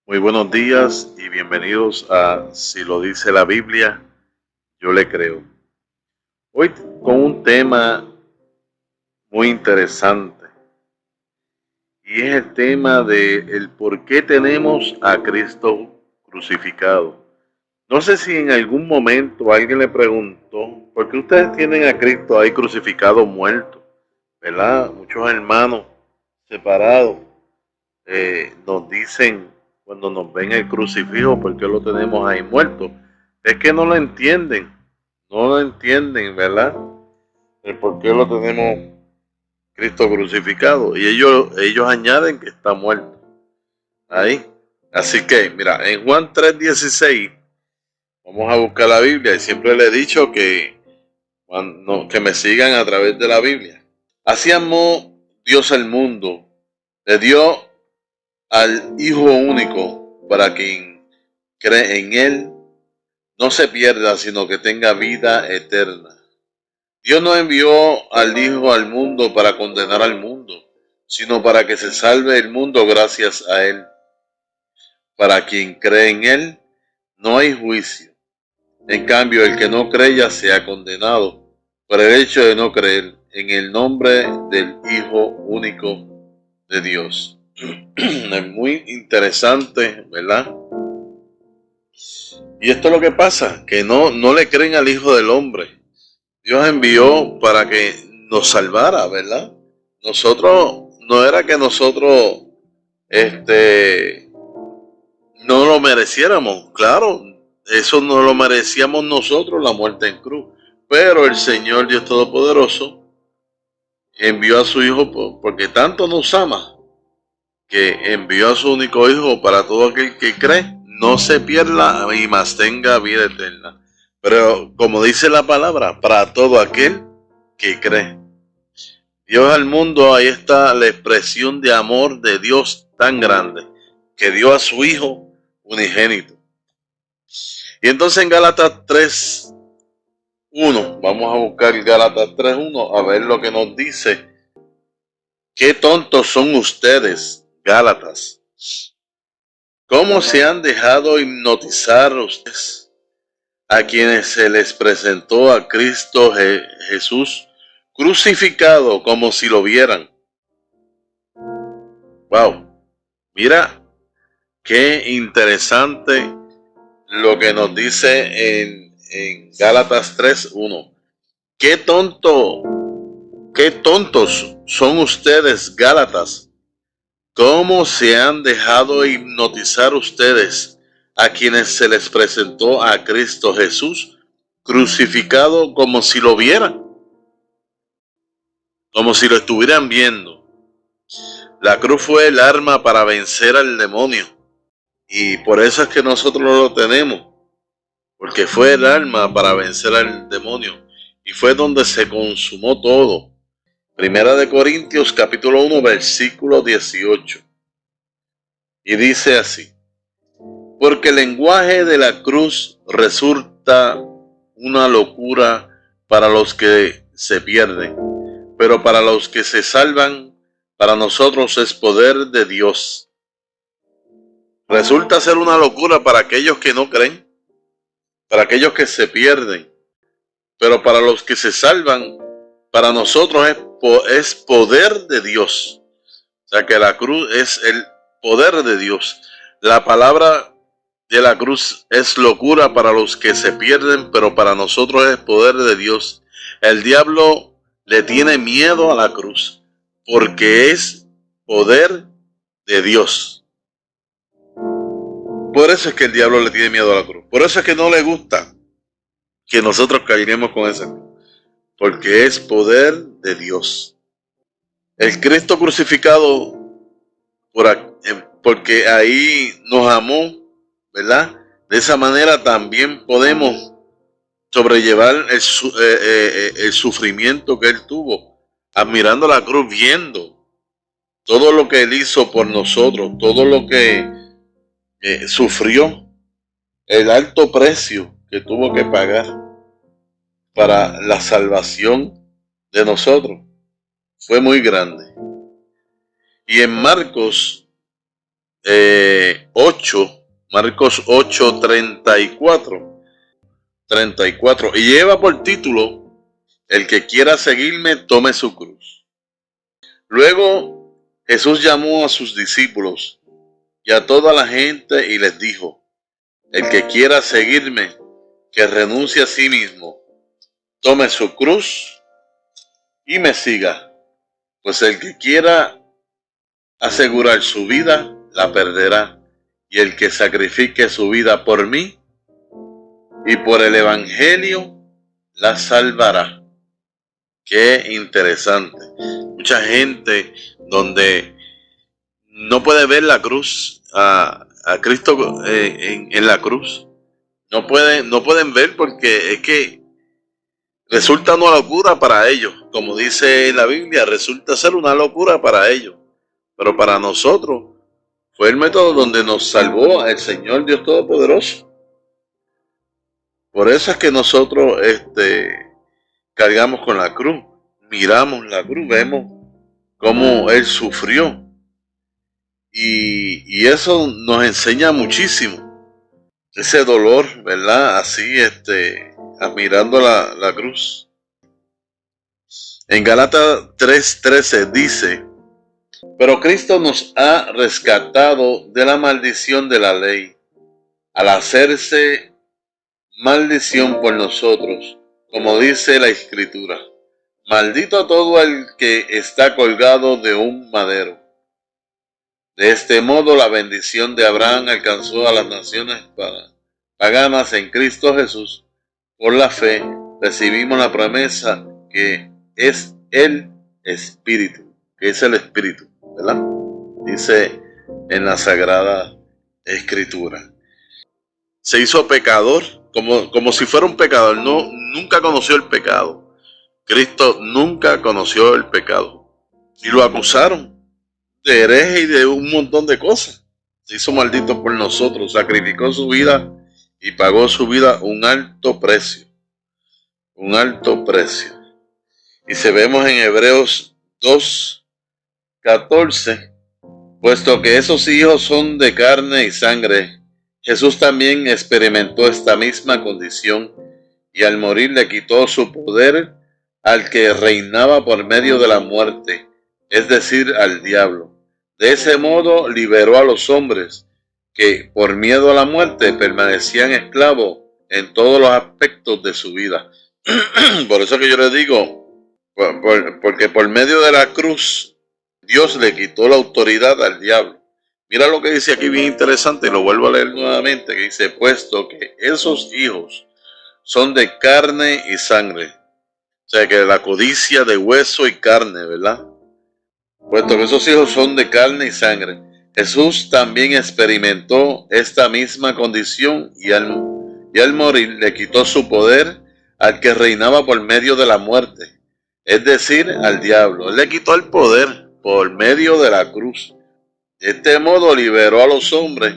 Muy buenos días y bienvenidos a Si lo dice la Biblia, yo le creo. Hoy con un tema muy interesante y es el tema de el por qué tenemos a Cristo crucificado. No sé si en algún momento alguien le preguntó por qué ustedes tienen a Cristo ahí crucificado muerto, ¿verdad? Muchos hermanos separados nos dicen cuando nos ven el crucifijo, ¿por qué lo tenemos ahí muerto? Es que no lo entienden, no lo entienden, ¿verdad? El por qué lo tenemos Cristo crucificado. Y ellos añaden que está muerto. Ahí. Así que, mira, en Juan 3:16, vamos a buscar la Biblia y siempre le he dicho que me sigan a través de la Biblia. Así amó Dios al mundo, le dio al Hijo único para quien cree en Él no se pierda, sino que tenga vida eterna. Dios no envió al Hijo al mundo para condenar al mundo, sino para que se salve el mundo gracias a Él. Para quien cree en Él, no hay juicio. En cambio, el que no cree ya sea condenado por el hecho de no creer en el nombre del Hijo único de Dios. Es muy interesante, ¿verdad? Y esto es lo que pasa, que no le creen al Hijo del Hombre. Dios envió para que nos salvara, ¿verdad? Nosotros, no era que nosotros, este, no lo mereciéramos, claro, eso no lo merecíamos nosotros, la muerte en cruz. Pero el Señor Dios Todopoderoso envió a su Hijo porque tanto nos ama, que envió a su único Hijo para todo aquel que cree, no se pierda y más tenga vida eterna. Pero como dice la palabra, para todo aquel que cree. Dios al mundo, ahí está la expresión de amor de Dios tan grande, que dio a su Hijo unigénito. Y entonces en Gálatas 3:1, vamos a buscar Gálatas 3:1 a ver lo que nos dice. Qué tontos son ustedes, Gálatas. ¿Cómo se han dejado hipnotizar ustedes a quienes se les presentó a Cristo Jesús crucificado como si lo vieran? Wow, mira qué interesante lo que nos dice en Gálatas 3:1. Qué qué tontos son ustedes, Gálatas. ¿Cómo se han dejado hipnotizar ustedes a quienes se les presentó a Cristo Jesús crucificado como si lo vieran? Como si lo estuvieran viendo. La cruz fue el arma para vencer al demonio. Y por eso es que nosotros lo tenemos. Porque fue el arma para vencer al demonio. Y fue donde se consumó todo. Primera de Corintios capítulo 1 versículo 18. Y dice así. Porque el lenguaje de la cruz resulta una locura para los que se pierden, pero para los que se salvan, para nosotros es poder de Dios. Resulta ser una locura para aquellos que no creen, para aquellos que se pierden, pero para los que se salvan, para nosotros es poder de Dios. O sea que la cruz es el poder de Dios. La palabra de la cruz es locura para los que se pierden, pero para nosotros es poder de Dios. El diablo le tiene miedo a la cruz, porque es poder de Dios. Por eso es que el diablo le tiene miedo a la cruz. Por eso es que no le gusta que nosotros caeremos con esa cruz, porque es poder de Dios. El Cristo crucificado, porque ahí nos amó, ¿verdad? De esa manera también podemos sobrellevar el sufrimiento que Él tuvo, admirando la cruz, viendo todo lo que Él hizo por nosotros, todo lo que sufrió, el alto precio que tuvo que pagar para la salvación de nosotros. Fue muy grande. Y en Marcos 8, Marcos 8, 34, y lleva por título: el que quiera seguirme, tome su cruz. Luego Jesús llamó a sus discípulos y a toda la gente y les dijo: el que quiera seguirme, que renuncie a sí mismo, tome su cruz y me siga. Pues el que quiera asegurar su vida, la perderá. Y el que sacrifique su vida por mí y por el evangelio, la salvará. Qué interesante. Mucha gente donde no puede ver la cruz, a Cristo en la cruz. No pueden ver, porque es que resulta una locura para ellos. Como dice la Biblia, resulta ser una locura para ellos. Pero para nosotros fue el método donde nos salvó el Señor Dios Todopoderoso. Por eso es que nosotros cargamos con la cruz, miramos la cruz, vemos cómo Él sufrió. Y eso nos enseña muchísimo. Ese dolor, ¿verdad? Así, admirando la cruz. En Gálatas 3:13 dice: pero Cristo nos ha rescatado de la maldición de la ley, al hacerse maldición por nosotros, como dice la Escritura: maldito todo el que está colgado de un madero. De este modo la bendición de Abraham alcanzó a las naciones paganas en Cristo Jesús. Por la fe recibimos la promesa, que es el Espíritu, ¿verdad? Dice en la Sagrada Escritura. Se hizo pecador, como si fuera un pecador. No, nunca conoció el pecado. Cristo nunca conoció el pecado. Y lo acusaron de hereje y de un montón de cosas. Se hizo maldito por nosotros, sacrificó su vida y pagó su vida un alto precio. Un alto precio. Y se vemos en Hebreos 2:14, puesto que esos hijos son de carne y sangre, Jesús también experimentó esta misma condición, y al morir le quitó su poder al que reinaba por medio de la muerte, es decir, al diablo. De ese modo liberó a los hombres que por miedo a la muerte permanecían esclavos en todos los aspectos de su vida. Por eso que yo les digo, porque por medio de la cruz Dios le quitó la autoridad al diablo. Mira lo que dice aquí, bien interesante, y lo vuelvo a leer nuevamente, que dice: puesto que esos hijos son de carne y sangre. O sea, que la codicia de hueso y carne, ¿verdad? Puesto que esos hijos son de carne y sangre, Jesús también experimentó esta misma condición, y al morir le quitó su poder al que reinaba por medio de la muerte, es decir, al diablo. Él le quitó el poder por medio de la cruz. De este modo liberó a los hombres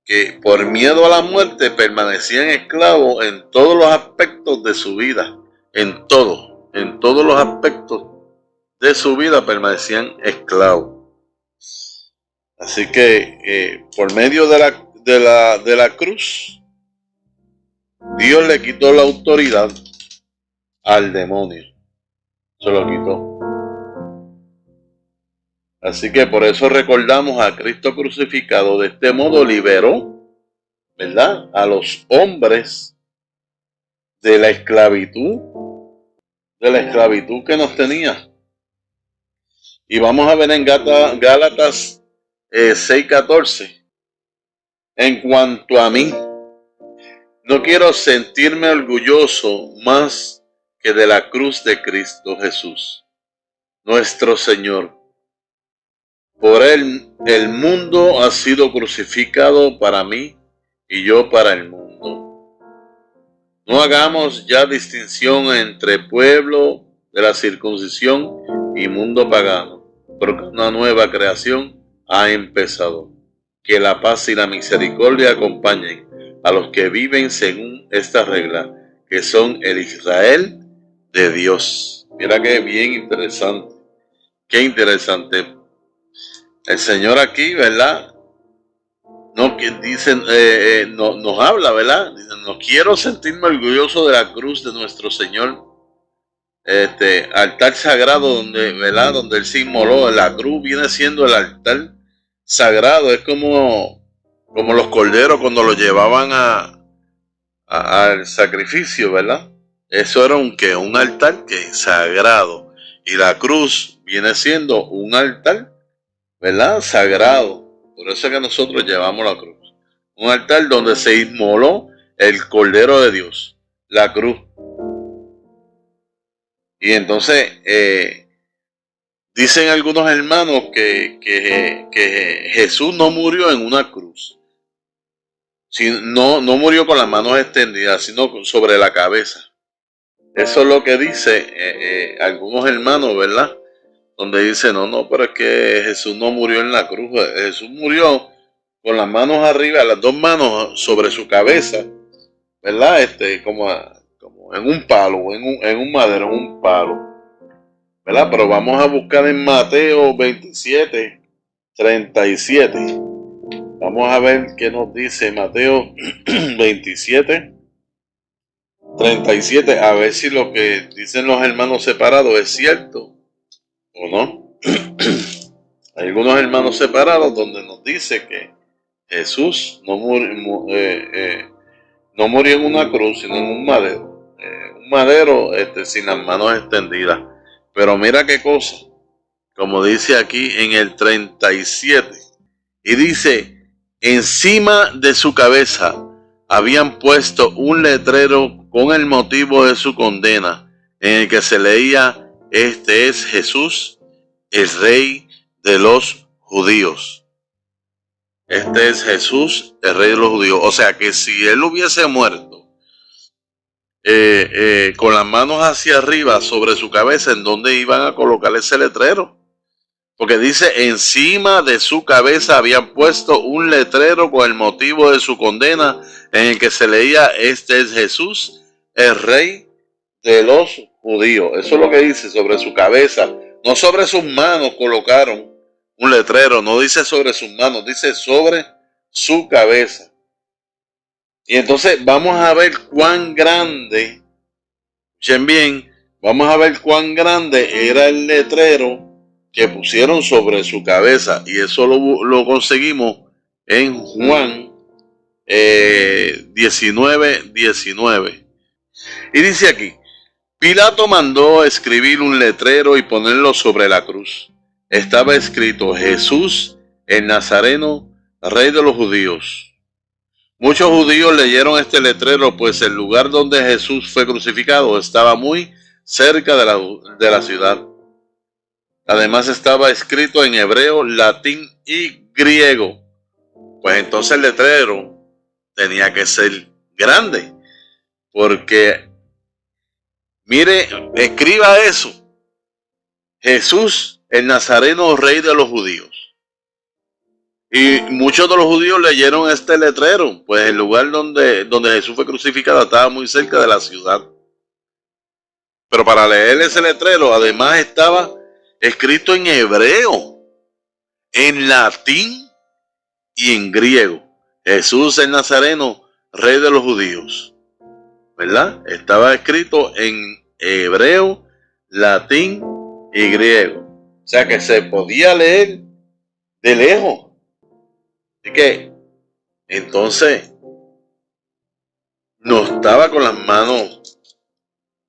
que por miedo a la muerte permanecían esclavos en todos los aspectos de su vida. En todos los aspectos de su vida permanecían esclavos. Así que por medio de la cruz, Dios le quitó la autoridad al demonio. Se lo quitó. Así que por eso recordamos a Cristo crucificado. De este modo liberó, ¿verdad?, a los hombres de la esclavitud que nos tenía. Y vamos a ver en Gálatas 6:14. En cuanto a mí, no quiero sentirme orgulloso más que de la cruz de Cristo Jesús, nuestro Señor. Por él el mundo ha sido crucificado para mí y yo para el mundo. No hagamos ya distinción entre pueblo de la circuncisión y mundo pagano, porque una nueva creación ha empezado. Que la paz y la misericordia acompañen a los que viven según esta regla, que son el Israel de Dios. Mira que bien interesante. Qué interesante. El Señor aquí, ¿verdad?, no, que dicen, nos habla, ¿verdad? Dice, no quiero sentirme orgulloso de la cruz de nuestro Señor, altar sagrado donde, ¿verdad? Donde Él se inmoló. La cruz viene siendo el altar sagrado, es como los corderos cuando los llevaban al sacrificio, ¿verdad? Eso era un altar que es sagrado, y la cruz viene siendo un altar, ¿verdad? Sagrado. Por eso es que nosotros llevamos la cruz. Un altar donde se inmoló el Cordero de Dios, la cruz. Y entonces dicen algunos hermanos que Jesús no murió en una cruz. No murió con las manos extendidas, sino sobre la cabeza. Eso es lo que dice algunos hermanos, ¿verdad? Donde dice, no, pero es que Jesús no murió en la cruz. Jesús murió con las manos arriba, las dos manos sobre su cabeza, ¿verdad? Como en un palo, en un madero, en un palo, ¿verdad? Pero vamos a buscar en Mateo 27, 37. Vamos a ver qué nos dice Mateo 27, 37, a ver si lo que dicen los hermanos separados es cierto o no. Hay algunos hermanos separados donde nos dice que Jesús no murió en una cruz, sino en un madero. Un madero sin las manos extendidas. Pero mira qué cosa, como dice aquí en el 37, y dice, encima de su cabeza habían puesto un letrero con el motivo de su condena, en el que se leía, este es Jesús, el Rey de los judíos. Este es Jesús, el Rey de los judíos. O sea que si él hubiese muerto con las manos hacia arriba sobre su cabeza, ¿en dónde iban a colocar ese letrero? Porque dice, encima de su cabeza habían puesto un letrero con el motivo de su condena, en el que se leía, este es Jesús, el Rey de los judíos. Eso es lo que dice, sobre su cabeza. No sobre sus manos colocaron un letrero, no dice sobre sus manos, dice sobre su cabeza. Y entonces vamos a ver cuán grande, escuchen bien, vamos a ver cuán grande era el letrero que pusieron sobre su cabeza. Y eso lo conseguimos en Juan 19, 19. Y dice aquí, Pilato mandó escribir un letrero y ponerlo sobre la cruz. Estaba escrito, Jesús el Nazareno, Rey de los judíos. Muchos judíos leyeron este letrero, pues el lugar donde Jesús fue crucificado estaba muy cerca de la ciudad. Además estaba escrito en hebreo, latín y griego. Pues entonces el letrero tenía que ser grande, porque mire, escriba eso, Jesús el Nazareno, Rey de los judíos. Y muchos de los judíos leyeron este letrero, pues el lugar donde Jesús fue crucificado estaba muy cerca de la ciudad. Pero para leer ese letrero, además estaba escrito en hebreo, en latín y en griego. Jesús el Nazareno, Rey de los judíos. ¿Verdad? Estaba escrito en hebreo, latín y griego. O sea que se podía leer de lejos. Así que entonces no estaba con las manos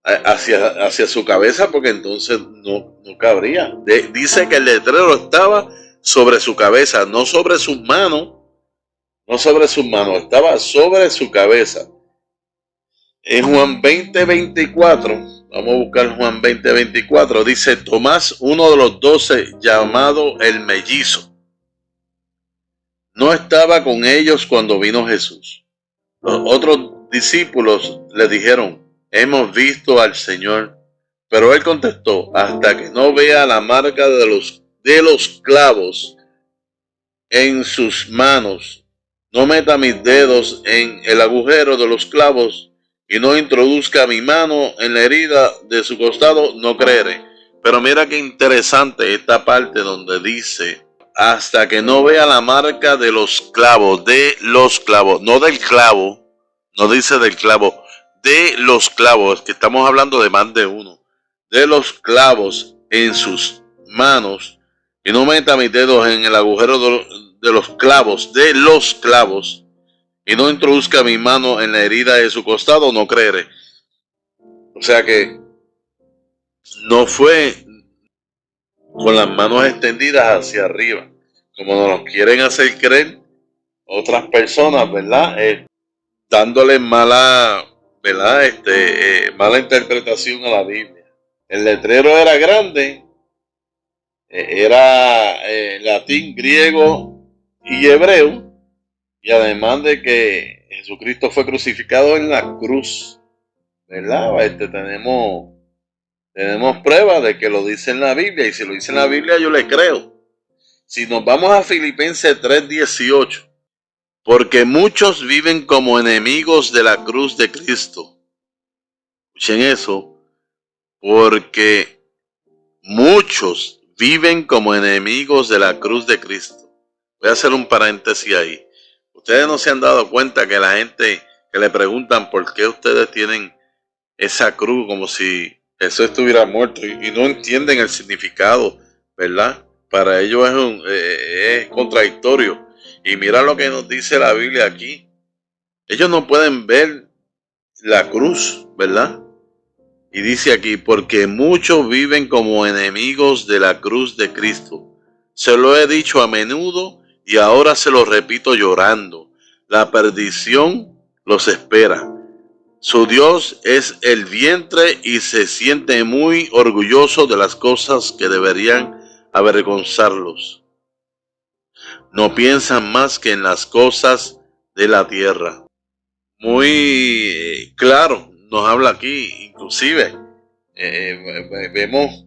hacia su cabeza, porque entonces no cabría. Dice que el letrero estaba sobre su cabeza, no sobre sus manos, estaba sobre su cabeza. En Juan 20, 24, vamos a buscar Juan 20, 24, dice, Tomás, uno de los 12, llamado el mellizo, no estaba con ellos cuando vino Jesús. Los otros discípulos le dijeron, hemos visto al Señor. Pero él contestó, hasta que no vea la marca de los clavos en sus manos, no meta mis dedos en el agujero de los clavos y no introduzca mi mano en la herida de su costado, no creeré. Pero mira qué interesante esta parte donde dice, hasta que no vea la marca de los clavos, no del clavo, no dice del clavo, de los clavos, que estamos hablando de más de uno, de los clavos en sus manos, y no meta mis dedos en el agujero de los clavos, y no introduzca mi mano en la herida de su costado, no creeré. O sea que no fue con las manos extendidas hacia arriba, como nos quieren hacer creer otras personas, ¿verdad? Dándole mala, ¿verdad? Mala interpretación a la Biblia. El letrero era grande, era latín, griego y hebreo, y además de que Jesucristo fue crucificado en la cruz, ¿verdad? Tenemos pruebas de que lo dice en la Biblia, y si lo dice en la Biblia yo le creo. Si nos vamos a Filipenses 3:18, porque muchos viven como enemigos de la cruz de Cristo. Escuchen eso, porque muchos viven como enemigos de la cruz de Cristo. Voy a hacer un paréntesis ahí. Ustedes no se han dado cuenta que la gente que le preguntan por qué ustedes tienen esa cruz como si Jesús estuviera muerto, y no entienden el significado, ¿verdad? Para ellos es contradictorio. Y mira lo que nos dice la Biblia aquí. Ellos no pueden ver la cruz, ¿verdad? Y dice aquí, porque muchos viven como enemigos de la cruz de Cristo. Se lo he dicho a menudo y ahora se lo repito llorando. La perdición los espera. Su Dios es el vientre y se siente muy orgulloso de las cosas que deberían avergonzarlos. No piensan más que en las cosas de la tierra. Muy claro nos habla aquí, inclusive vemos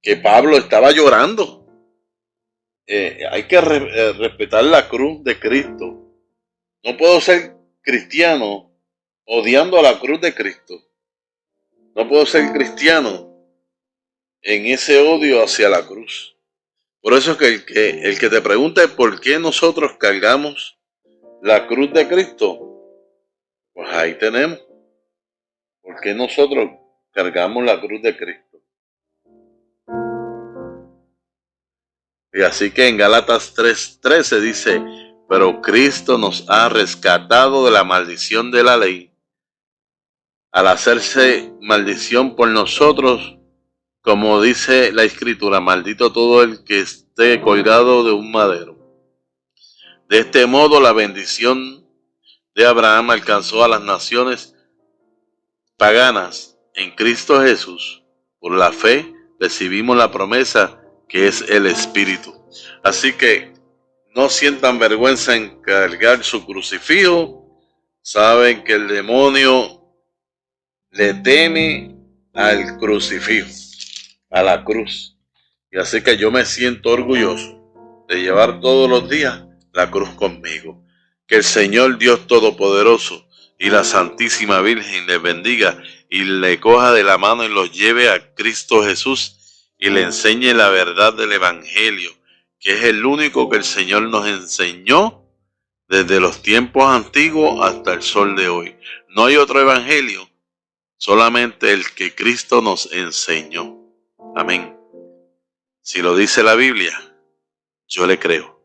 que Pablo estaba llorando. Hay que respetar la cruz de Cristo. No puedo ser cristiano odiando a la cruz de Cristo. No puedo ser cristiano en ese odio hacia la cruz. Por eso es que el que te pregunte por qué nosotros cargamos la cruz de Cristo, pues ahí tenemos. ¿Por qué nosotros cargamos la cruz de Cristo? Y así que en Gálatas 3:13 dice, pero Cristo nos ha rescatado de la maldición de la ley, al hacerse maldición por nosotros, como dice la Escritura, maldito todo el que esté colgado de un madero. De este modo la bendición de Abraham alcanzó a las naciones paganas en Cristo Jesús. Por la fe recibimos la promesa que es el Espíritu. Así que no sientan vergüenza en cargar su crucifijo. Saben que el demonio le teme al crucifijo, a la cruz. Y así que yo me siento orgulloso de llevar todos los días la cruz conmigo. Que el Señor Dios Todopoderoso y la Santísima Virgen les bendiga y le coja de la mano y los lleve a Cristo Jesús y le enseñe la verdad del Evangelio, que es el único que el Señor nos enseñó desde los tiempos antiguos hasta el sol de hoy. No hay otro Evangelio, solamente el que Cristo nos enseñó. Amén. Si lo dice la Biblia, yo le creo.